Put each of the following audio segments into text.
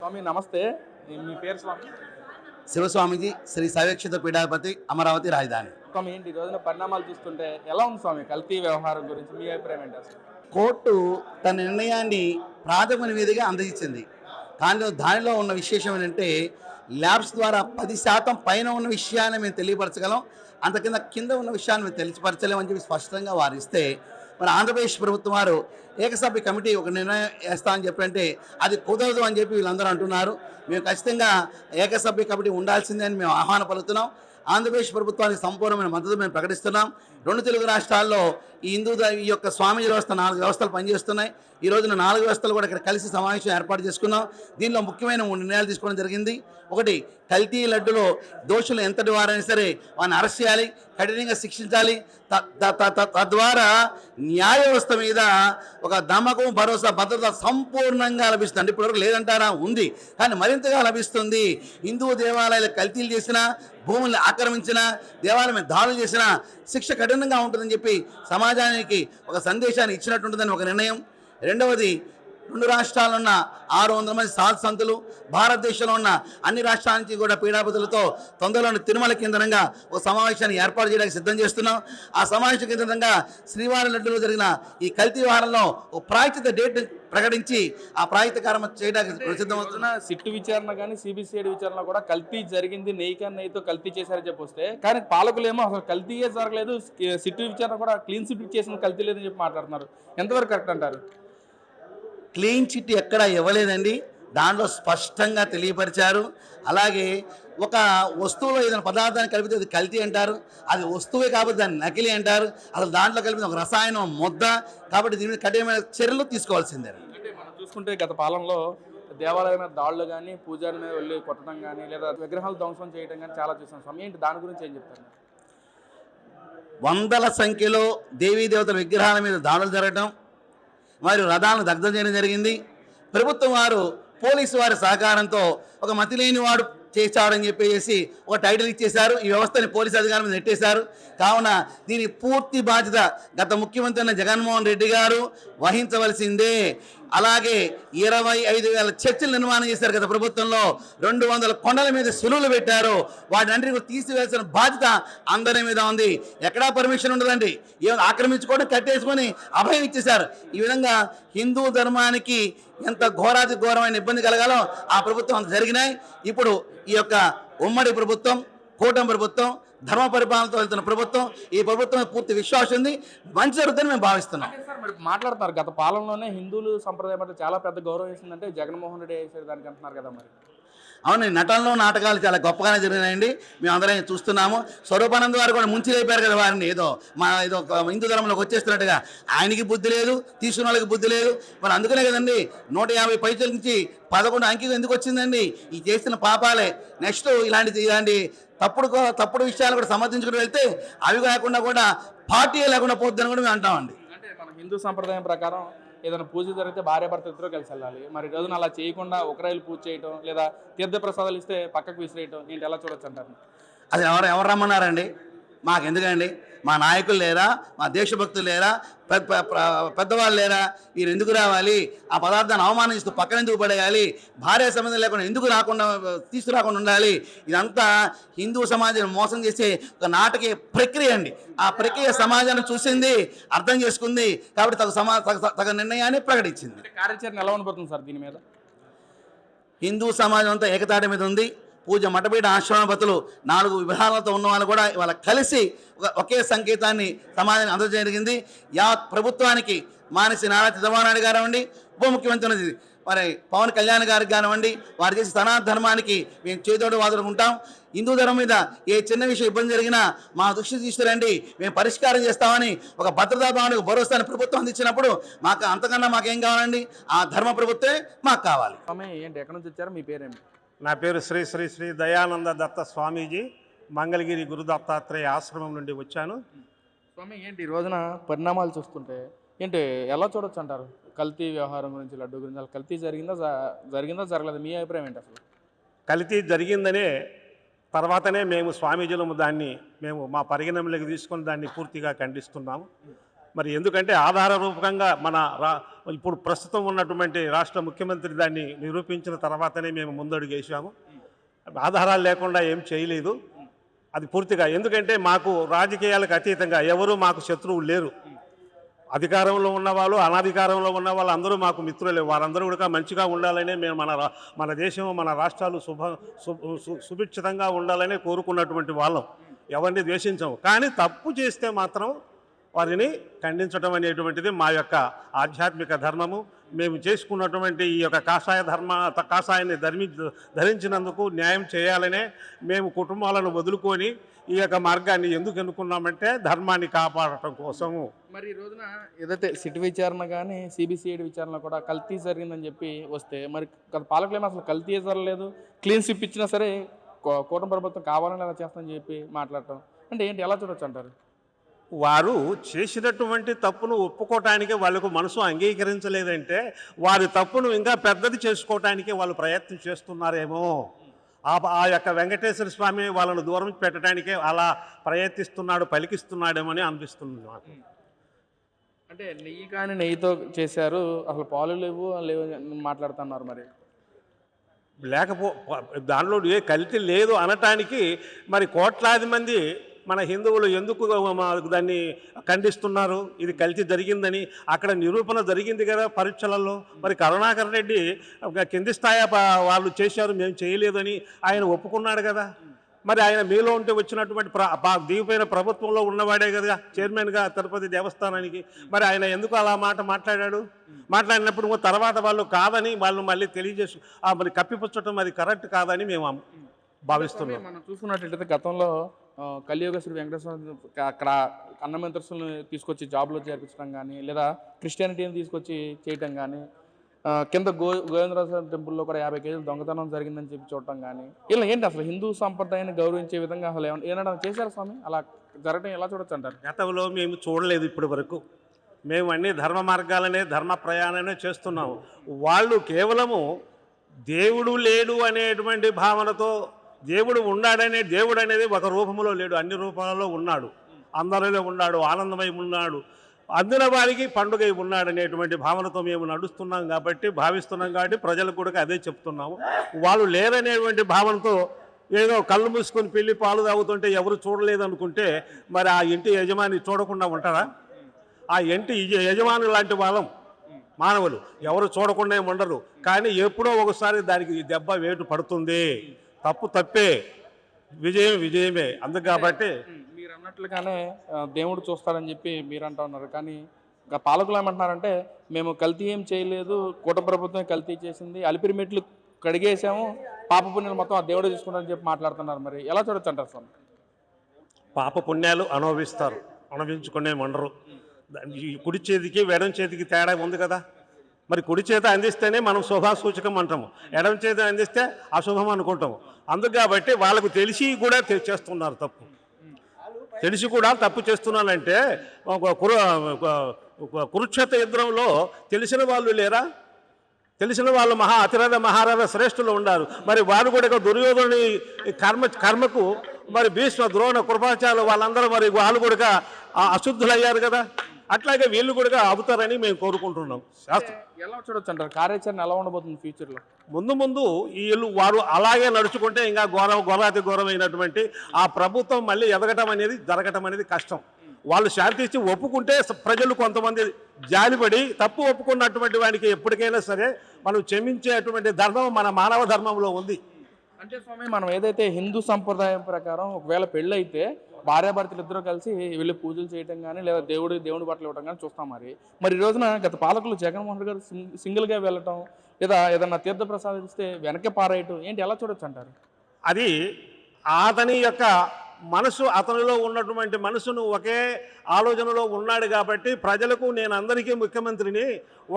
స్వామి నమస్తే. మీ పేరు స్వామి? శివస్వామిజీ శ్రీ శైవక్షేత్ర పీఠాధిపతి అమరావతి రాజధాని. స్వామి ఏంటి ఈ రోజున పరిణామాలు చూస్తుంటే ఎలా ఉంది స్వామి కల్తీ వ్యవహారం గురించి మీ అభిప్రాయం ఏంటి అసలు? కోర్టు తన నిర్ణయాన్ని ప్రాథమిక నివేదికగా అందజేసింది. కానీ దానిలో ఉన్న విశేషం ఏంటంటే ల్యాబ్స్ ద్వారా 10% పైన ఉన్న విషయాన్ని మేము తెలియపరచగలం, అంత కింద ఉన్న విషయాన్ని మేము తెలియపరచలేమని చెప్పి స్పష్టంగా వారు ఇస్తే, మరి ఆంధ్రప్రదేశ్ ప్రభుత్వం వారు ఏకసభ్య కమిటీ ఒక నిర్ణయం వేస్తామని చెప్పంటే అది కుదరదు అని చెప్పి వీళ్ళందరూ అంటున్నారు. మేము ఖచ్చితంగా ఏకసభ్య కమిటీ ఉండాల్సిందే అని మేము ఆహ్వానం పలుకుతున్నాం. ఆంధ్రప్రదేశ్ ప్రభుత్వానికి సంపూర్ణమైన మద్దతు మేము ప్రకటిస్తున్నాం. 2 తెలుగు రాష్ట్రాల్లో ఈ ఈ యొక్క స్వామీజీ వ్యవస్థ 4 వ్యవస్థలు పనిచేస్తున్నాయి. ఈ రోజున 4 వ్యవస్థలు కూడా ఇక్కడ కలిసి సమావేశం ఏర్పాటు చేసుకున్నాం. దీనిలో ముఖ్యమైన 3 నిర్ణయాలు తీసుకోవడం జరిగింది. ఒకటి, కల్తీ లడ్డులో దోషులు ఎంతటి వారైనా సరే వారిని అరెస్ట్ చేయాలి, కఠినంగా శిక్షించాలి. తద్వారా న్యాయ వ్యవస్థ మీద ఒక నమ్మకం, భరోసా, భద్రత సంపూర్ణంగా లభిస్తుంది. ఇప్పటివరకు లేదంటారా? ఉంది, కానీ మరింతగా లభిస్తుంది. హిందూ దేవాలయాలు కల్తీలు చేసినా, భూముల్ని ఆక్రమించినా, దేవాలయం మీద దాడులు చేసినా శిక్ష కఠినంగా ఉంటుందని చెప్పి సమాజానికి ఒక సందేశాన్ని ఇచ్చినట్టుంటుందని ఒక నిర్ణయం. రెండవది, 2 రాష్ట్రాల్లో ఉన్న 600 మంది సాధు సంతులు, భారతదేశంలో ఉన్న అన్ని రాష్ట్రాల నుంచి కూడా పీఠాధిపతులతో తొందరలోని తిరుమల కేంద్రంగా ఒక సమావేశాన్ని ఏర్పాటు చేయడానికి సిద్ధం చేస్తున్నాం. ఆ సమావేశం కేంద్రంగా శ్రీవారి లడ్డులో జరిగిన ఈ కల్తీ వ్యవహారంలో ఒక ప్రాయచిత డేట్ ప్రకటించి ఆ ప్రాయచిత కార్యం చేయడానికి సిద్ధమవుతున్న సిట్టు విచారణ కానీ సిబిసిఐడి విచారణ కూడా కల్తీ జరిగింది, నెయ్యితో కల్తీ చేశారని చెప్పి వస్తే, కానీ పాలకులేమో అసలు కల్తీయే జరగలేదు, సిట్టు విచారణ కూడా క్లీన్ సిట్ చేసిన కల్తీ లేదని చెప్పి మాట్లాడుతున్నారు. ఎంతవరకు కరెక్ట్ అంటారు? క్లీన్ చిట్ ఎక్కడా ఇవ్వలేదండి, దాంట్లో స్పష్టంగా తెలియపరిచారు. అలాగే ఒక వస్తువులో ఏదైనా పదార్థాన్ని కలిపితే అది కల్తీ అంటారు, అది వస్తువే కాబట్టి దాన్ని నకిలీ అంటారు. అసలు దాంట్లో కలిపిన ఒక రసాయనం ముద్ద కాబట్టి దీని మీద కఠినమైన చర్యలు తీసుకోవాల్సిందే. అంటే మనం చూసుకుంటే గత పాలనలో దేవాలయం మీద దాడులు కానీ, పూజారి మీద వెళ్ళి కొట్టడం కానీ, లేదా విగ్రహాలు ధ్వంసం చేయడం కానీ చాలా చూసాం. స్వామి ఏంటి దాని గురించి ఏం చెప్తారు? వందల సంఖ్యలో దేవీ దేవతల విగ్రహాల మీద దాడులు జరగడం మరియు రథాలను దగ్ధం చేయడం జరిగింది. ప్రభుత్వం వారు పోలీసు వారి సహకారంతో ఒక మతిలేని వాడు చేశాడని చెప్పేసి ఒక టైటిల్ ఇచ్చేశారు. ఈ వ్యవస్థని పోలీసు అధికారుల మీద నెట్టేశారు. కావున దీని పూర్తి బాధ్యత గత ముఖ్యమంత్రి అయిన జగన్మోహన్ రెడ్డి గారు వహించవలసిందే. అలాగే 25,000 చర్చిలు నిర్మాణం చేశారు గత ప్రభుత్వంలో. 200 కొండల మీద సులువులు పెట్టారు. వాటిని తీసివేయాల్సిన బాధ్యత అందరి మీద ఉంది. ఎక్కడా పర్మిషన్ ఉండదండి, ఏమైనా ఆక్రమించుకోవడం, కట్టేసుకొని అభయం ఇచ్చేశారు. ఈ విధంగా హిందూ ధర్మానికి ఎంత ఘోరాతి ఘోరమైన ఇబ్బంది కలగాలో ఆ ప్రభుత్వం అంత జరిగినాయి. ఇప్పుడు ఈ యొక్క ఉమ్మడి ప్రభుత్వం, కూటమి ప్రభుత్వం, ధర్మ పరిపాలనతో వెళ్తున్న ప్రభుత్వం, ఈ ప్రభుత్వం పూర్తి విశ్వాసం ఉంది, మంచి జరుగుతుందని మేము భావిస్తున్నాం. మరి మాట్లాడుతున్నారు గత పాలనలోనే హిందువులు సంప్రదాయం అంటే చాలా పెద్ద గౌరవం ఇస్తుందంటే జగన్మోహన్ రెడ్డి వేసారు దానికి అంటున్నారు కదా. మరి అవును, నటనలో నాటకాలు చాలా గొప్పగానే జరిగినాయండి, మేము అందరం చూస్తున్నాము. స్వరూపానంద వారు కూడా ముంచి లేపారు కదా వారిని, ఏదో హిందూ ధర్మంలోకి వచ్చేస్తున్నట్టుగా. ఆయనకి బుద్ధి లేదు, తీసుకున్న వాళ్ళకి బుద్ధి లేదు. మరి అందుకనే కదండి 150 పైసల నుంచి 11 అంకెలు ఎందుకు వచ్చిందండి? ఈ చేసిన పాపాలే. నెక్స్ట్ ఇలాంటి తప్పుడు విషయాలు కూడా సమర్థించుకుని వెళ్తే అవి కాకుండా కూడా పార్టీ లేకుండా పోద్దని కూడా మేము అంటామండి. అంటే మన హిందూ సంప్రదాయం ప్రకారం ఏదైనా పూజ జరిగితే భార్యాభర్త ఇద్దరు కలిసి వెళ్ళాలి. మరి రోజున అలా చేయకుండా ఒకరైలు పూజ చేయటం, లేదా తీర్థప్రసాదాలు ఇస్తే పక్కకు విసిరేయటం ఏంటి, ఎలా చూడొచ్చు అంటారు? అది ఎవరు రమ్మన్నారండి? మాకెందుకండి? మా నాయకులు లేరా? మా దేశభక్తులు లేరా? పెద్దవాళ్ళు లేరా? వీరు ఎందుకు రావాలి? ఆ పదార్థాన్ని అవమానిస్తూ పక్కన ఎందుకు పడేయాలి? భార్య సంబంధం లేకుండా ఎందుకు తీసుకురాకుండా ఉండాలి? ఇదంతా హిందూ సమాజాన్ని మోసం చేసే ఒక నాటకీయ ప్రక్రియ అండి. ఆ ప్రక్రియ సమాజాన్ని చూసింది, అర్థం చేసుకుంది, కాబట్టి తగు నిర్ణయాన్ని ప్రకటించింది. కార్యాచరణ ఎలా ఉండబోతుంది సార్ దీని మీద? హిందూ సమాజం అంతా ఏకతాటి మీద ఉంది. పూజ మఠపీఠ ఆశ్రమపతులు 4 విభాగాలతో ఉన్న వాళ్ళు కూడా ఇవాళ కలిసి ఒకే సంకేతాన్ని సమాజానికి అందజేయడం జరిగింది. యావత్ ప్రభుత్వానికి మానసి నారా చంద్రబాబు నాయుడు కానివ్వండి, ఉప ముఖ్యమంత్రి మరి పవన్ కళ్యాణ్ గారికి కానివ్వండి, వారు చేసే సనాతన ధర్మానికి మేము చేదోడు వాదుకుంటాం. హిందూ ధర్మం మీద ఏ చిన్న విషయం ఇబ్బంది జరిగినా మా దృష్టి తీసుకురండి, మేము పరిష్కారం చేస్తామని ఒక భద్రతా భావానికి భరోసాని ప్రభుత్వం అందించినప్పుడు మాకు అంతకన్నా మాకేం కావాలండి? ఆ ధర్మ ప్రభుత్వమే మాకు కావాలి. ఏంటి, ఎక్కడి నుంచి వచ్చారు? మీ పేరేంటి? నా పేరు శ్రీ శ్రీ శ్రీ దయానంద దత్త స్వామీజీ, మంగళగిరి గురు దత్తాత్రేయ ఆశ్రమం నుండి వచ్చాను. స్వామి ఏంటి ఈ రోజున పరిణామాలు చూస్తుంటే ఏంటి ఎలా చూడొచ్చు అంటారు? కల్తీ వ్యవహారం గురించి, లడ్డు గురించి, అసలు కల్తీ జరిగిందా జరగలేదు? మీ అభిప్రాయం ఏంటి? అసలు కల్తీ జరిగిందనే తర్వాతనే మేము స్వామీజీలము దాన్ని మా పరిగణనలోకి తీసుకొని దాన్ని పూర్తిగా ఖండిస్తున్నాము. మరి ఎందుకంటే ఆధార రూపకంగా ఇప్పుడు ప్రస్తుతం ఉన్నటువంటి రాష్ట్ర ముఖ్యమంత్రి దాన్ని నిరూపించిన తర్వాతనే మేము ముందడుగు వేసాము. ఆధారాలు లేకుండా ఏం చేయలేదు అది పూర్తిగా. ఎందుకంటే మాకు రాజకీయాలకు అతీతంగా ఎవరు మాకు శత్రువులు లేరు. అధికారంలో ఉన్నవాళ్ళు, అనధికారంలో ఉన్న వాళ్ళు అందరూ మాకు మిత్రులే. వారందరూ కూడా మంచిగా ఉండాలనే మేము మన దేశం, మన రాష్ట్రాలు సుభిక్షితంగా ఉండాలనే కోరుకున్నటువంటి వాళ్ళం. ఎవరిని ద్వేషించము. కానీ తప్పు చేస్తే మాత్రం వారిని ఖండించడం అనేటువంటిది మా యొక్క ఆధ్యాత్మిక ధర్మము. మేము చేసుకున్నటువంటి ఈ యొక్క కాషాయాన్ని ధరించినందుకు న్యాయం చేయాలనే మేము కుటుంబాలను వదులుకొని ఈ యొక్క మార్గాన్ని ఎందుకు ఎన్నుకున్నామంటే ధర్మాన్ని కాపాడటం కోసము. మరి ఈ రోజున ఏదైతే సిట్ విచారణ కానీ సిబిసిఐడి విచారణ కూడా కల్తీ జరిగిందని చెప్పి వస్తే, మరి గత పాలకులేమో అసలు కల్తీ జరగలేదు, క్లీన్ స్విప్ ఇచ్చినా సరే కూటమి ప్రభుత్వం కావాలని అలా చేస్తామని చెప్పి మాట్లాడటం అంటే ఏంటి, ఎలా చూడొచ్చు అంటారు? వారు చేసినటువంటి తప్పును ఒప్పుకోవటానికి వాళ్ళకు మనసు అంగీకరించలేదంటే వారి తప్పును ఇంకా పెద్దది చేసుకోవటానికి వాళ్ళు ప్రయత్నం చేస్తున్నారేమో. ఆ యొక్క వెంకటేశ్వర స్వామి వాళ్ళను దూరం పెట్టడానికే అలా ప్రయత్నిస్తున్నాడు, పలికిస్తున్నాడేమో అని అనిపిస్తుంది నాకు. అంటే నెయ్యి కానీ నెయ్యితో చేశారు, అసలు పాలు లేవు మాట్లాడుతున్నారు. మరి దానిలో ఏ కల్తీ లేదు అనటానికి మరి కోట్లాది మంది మన హిందువులు ఎందుకు దాన్ని ఖండిస్తున్నారు? ఇది కల్తీ జరిగిందని అక్కడ నిరూపణ జరిగింది కదా పరీక్షలలో. మరి కరుణాకర్ రెడ్డి కింది స్థాయి వాళ్ళు చేశారు, మేము చేయలేదని ఆయన ఒప్పుకున్నాడు కదా. మరి ఆయన మీలో ఉంటే వచ్చినటువంటి దిగిపోయిన ప్రభుత్వంలో ఉన్నవాడే కదా చైర్మన్గా తిరుపతి దేవస్థానానికి. మరి ఆయన ఎందుకు అలా మాట్లాడాడు? మాట్లాడినప్పుడు తర్వాత వాళ్ళు కాదని వాళ్ళు మళ్ళీ మరి కప్పిపుచ్చటం అది కరెక్ట్ కాదని మేము భావిస్తున్నాం. మనం చూసుకున్నట్లయితే గతంలో కలియుగ శ్రీ వెంకటేశ్వర అక్కడ అన్నమంత్రులను తీసుకొచ్చి జాబ్లో చేర్పించడం కానీ, లేదా క్రిస్టియానిటీని తీసుకొచ్చి చేయటం కానీ, కింద గోవిందరాజ టెంపుల్లో కూడా 50 కేజీలు దొంగతనం జరిగిందని చెప్పి చూడటం కానీ, ఇలా ఏంటి అసలు హిందూ సంప్రదాయాన్ని గౌరవించే విధంగా అసలు ఏమన్నా చేశారు స్వామి? అలా జరగడం ఎలా చూడొచ్చు అంటారు? గతంలో మేము చూడలేదు ఇప్పటి వరకు. మేము అన్ని ధర్మ మార్గాలనే ధర్మ ప్రయాణమే చేస్తున్నాము. వాళ్ళు కేవలము దేవుడు లేడు అనేటువంటి భావనతో, దేవుడు ఉన్నాడనే, దేవుడు అనేది ఒక రూపంలో లేడు, అన్ని రూపాలలో ఉన్నాడు, అందరిలో ఉన్నాడు, ఆనందమై ఉన్నాడు, అందిన వారికి పండుగ ఉన్నాడు అనేటువంటి భావనతో మేము నడుస్తున్నాం భావిస్తున్నాం కాబట్టి ప్రజలకు కూడా అదే చెప్తున్నాము. వాళ్ళు లేరనేటువంటి భావనతో ఏదో కళ్ళు మూసుకొని పెళ్లి పాలు తాగుతుంటే ఎవరు చూడలేదు అనుకుంటే మరి ఆ ఇంటి యజమాని చూడకుండా ఉంటారా? ఆ ఇంటి యజమాని లాంటి వాళ్ళం మానవులు, ఎవరు చూడకుండా ఉండరు. కానీ ఎప్పుడో ఒకసారి దానికి దెబ్బ వేటు పడుతుంది. తప్పు తప్పే, విజయం విజయమే. అందుకు కాబట్టి మీరు అన్నట్లుగానే దేవుడు చూస్తాడని చెప్పి మీరు అంటూ ఉన్నారు. కానీ పాలకులు ఏమంటున్నారంటే మేము కల్తీ ఏం చేయలేదు, కూటమి ప్రభుత్వం కల్తీ చేసింది, అలిపిరి మెట్లు కడిగేసాము, పాప పుణ్యాలు మొత్తం ఆ దేవుడు చూసుకుంటారని చెప్పి మాట్లాడుతున్నారు. మరి ఎలా చూడొచ్చు అంటారు స్వామి? పాప పుణ్యాలు అనుభవించుకునే ఉండరు. కుడి చేతికి ఎడం చేతికి తేడా ఉంది కదా. మరి కుడి చేత అందిస్తేనే మనం శుభాసూచకం అంటాము, ఎడమ చేత అందిస్తే అశుభం అనుకుంటాము. అందుకు కాబట్టి వాళ్ళకు తెలిసి కూడా చేస్తున్నారు తప్పు. తెలిసి కూడా తప్పు చేస్తున్నానంటే కురుక్షేత్ర యుద్ధంలో తెలిసిన వాళ్ళు లేరా? తెలిసిన వాళ్ళు అతిరథ మహారథ శ్రేష్ఠులు ఉన్నారు. మరి వారు కూడా దుర్యోధనుని కర్మకు మరి భీష్మ, ద్రోణ, కృపాచార్యులు వాళ్ళందరూ మరి వాళ్ళు కూడా అశుద్ధులయ్యారు కదా. అట్లాగే వీళ్ళు కూడా అవుతారని మేము కోరుకుంటున్నాం. ఎలా చూడొచ్చు అంటారు? కార్యాచరణ ఎలా ఉండబోతుంది ఫ్యూచర్లో? ముందు వారు అలాగే నడుచుకుంటే ఇంకా ఘోరాతి ఘోరమైనటువంటి ఆ ప్రభుత్వం మళ్ళీ ఎదగటం అనేది జరగటం అనేది కష్టం. వాళ్ళు శాంతి ఇచ్చి ఒప్పుకుంటే ప్రజలు కొంతమంది జాలిపడి తప్పు ఒప్పుకున్నటువంటి వానికి ఎప్పటికైనా సరే మనం క్షమించేటువంటి ధర్మం మన మానవ ధర్మంలో ఉంది. అంటే స్వామి, మనం ఏదైతే హిందూ సంప్రదాయం ప్రకారం ఒకవేళ పెళ్ళి అయితే భార్యాభర్తలు ఇద్దరు కలిసి వెళ్ళి పూజలు చేయటం కానీ, లేదా దేవుడి బట్టలు ఇవ్వడం కానీ చూస్తాం. మరి ఈ రోజున గత పాలకులు జగన్మోహన్ రెడ్డి గారు సింగిల్గా వెళ్ళటం, లేదా ఏదన్నా తీర్థ ప్రసాదం ఇస్తే వెనక్కి పారేయటం ఏంటి, ఎలా చూడొచ్చు అంటారు? అది అతని యొక్క మనసు, అతనిలో ఉన్నటువంటి మనసును ఒకే ఆలోచనలో ఉన్నాడు కాబట్టి ప్రజలకు నేను అందరికీ ముఖ్యమంత్రిని,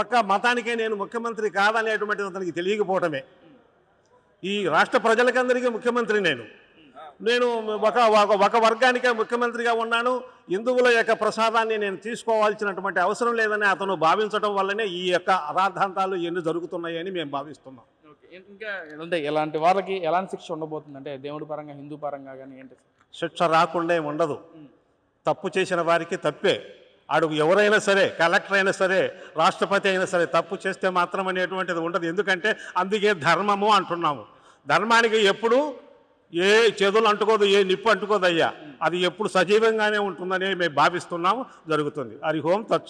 ఒక్క మతానికే నేను ముఖ్యమంత్రి కాదనేటువంటిది అతనికి తెలియకపోవటమే. ఈ రాష్ట్ర ప్రజలకందరికీ ముఖ్యమంత్రి నేను ఒక వర్గానికే ముఖ్యమంత్రిగా ఉన్నాను, హిందువుల యొక్క ప్రసాదాన్ని నేను తీసుకోవాల్సినటువంటి అవసరం లేదని అతను భావించడం వల్లనే ఈ యొక్క రాద్ధాంతాలు ఎన్ని జరుగుతున్నాయని మేము భావిస్తున్నాం. ఇంకా అంటే ఇలాంటి వాళ్ళకి ఎలాంటి శిక్ష ఉండబోతుంది? అంటే దేవుడి పరంగా, హిందూ పరంగా కానీ ఏంటి? శిక్ష రాకుండా ఉండదు. తప్పు చేసిన వారికి తప్పే, అడుగు ఎవరైనా సరే, కలెక్టర్ అయినా సరే, రాష్ట్రపతి అయినా సరే తప్పు చేస్తే మాత్రం అనేటువంటిది ఉండదు. ఎందుకంటే అందుకే ధర్మము అంటున్నాము. ధర్మానికి ఎప్పుడు ఏ చేదులు అంటుకోదు, ఏ నిప్పు అంటుకోదు అయ్యా. అది ఎప్పుడు సజీవంగానే ఉంటుందని మేము భావిస్తున్నాము, జరుగుతుంది. హరి ఓం తత్సత్.